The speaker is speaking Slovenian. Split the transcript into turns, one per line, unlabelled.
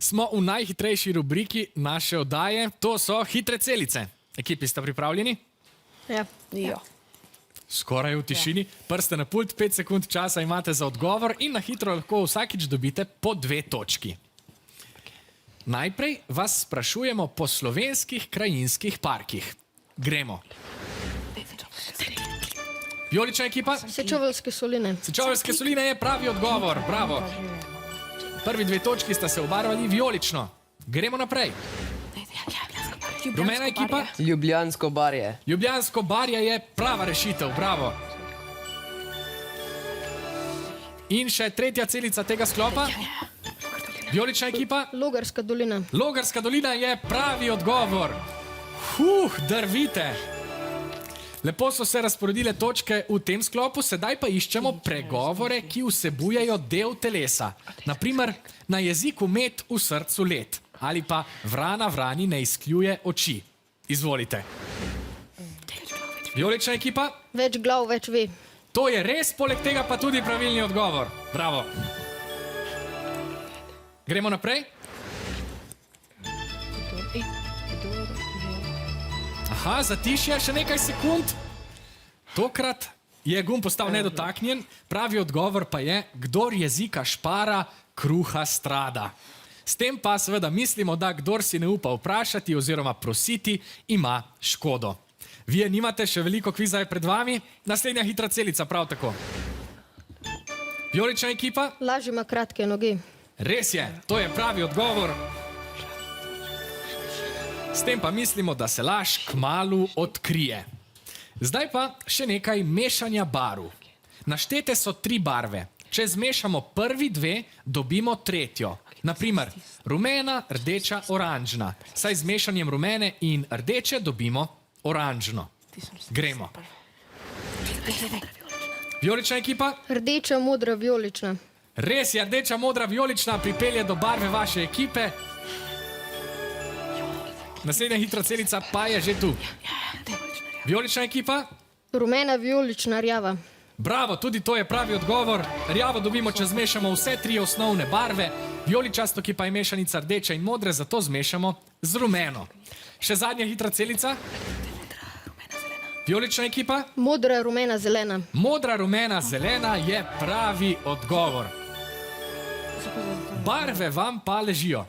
Smo v najhitrejši rubriki naše oddaje, to so hitre celice. Ekipi, ste pripravljeni?
Ja.
Skoraj v tišini. Prste na pult, 5 sekund časa imate za odgovor in na hitro lahko vsakič dobite po 2 točki. Najprej vas sprašujemo po slovenskih krajinskih parkih. Gremo. Vijolična ekipa?
Sečoveljske soline.
Sečoveljske soline je pravi odgovor. Bravo. Prvi 2 točki sta se obarvali vijolično. Gremo naprej. Rumena ekipa?
Ljubljansko barje.
Ljubljansko barje je prava rešitev. Bravo. In še tretja celica tega sklopa. Vijolična ekipa?
Logarska dolina.
Logarska dolina je pravi odgovor. Drvite. Lepo so se razporedile točke v tem sklopu, sedaj pa iščemo pregovore, ki vsebujejo del telesa. Naprimer, na jeziku med, v srcu led. Ali pa vrana vrani ne izkljuje oči. Izvolite. Vijolična ekipa?
Več glav, več ve.
To je res, poleg tega pa tudi pravilni odgovor. Bravo. Gremo naprej. Aha, zatišje, še nekaj sekund. Tokrat je gumb postal nedotaknjen, pravi odgovor pa je, kdor jezika špara, kruha strada. S tem pa seveda mislimo, da kdor si ne upa vprašati oziroma prositi, ima škodo. Vi nimate, še veliko kviza je pred vami. Naslednja hitra celica, prav tako. Vijolična ekipa?
Laž ima kratke noge.
Res je, to je pravi odgovor. S tem pa mislimo, da se laž kmalu odkrije. Zdaj pa še nekaj mešanja barv. Naštete so 3 barve. Če zmešamo prvi 2, dobimo tretjo. Naprimer, rumena, rdeča, oranžna. Saj z mešanjem rumene in rdeče dobimo oranžno. Gremo. Vijolična ekipa?
Rdeča, modra, vijolična.
Res je, rdeča, modra, vijolična pripelje do barve vaše ekipe. Naslednja hitra celica pa je že tu. Vijolična ekipa?
Rumena, vijolična, rjava.
Bravo, tudi to je pravi odgovor. Rjavo dobimo, če zmešamo vse 3 osnovne barve. Vijoličasto, ki pa je mešanica rdeče in modre, zato zmešamo z rumeno. Še zadnja hitra celica. Vijolična ekipa?
Modra, rumena, zelena.
Modra, rumena, zelena je pravi odgovor. Barve vam pa ležijo.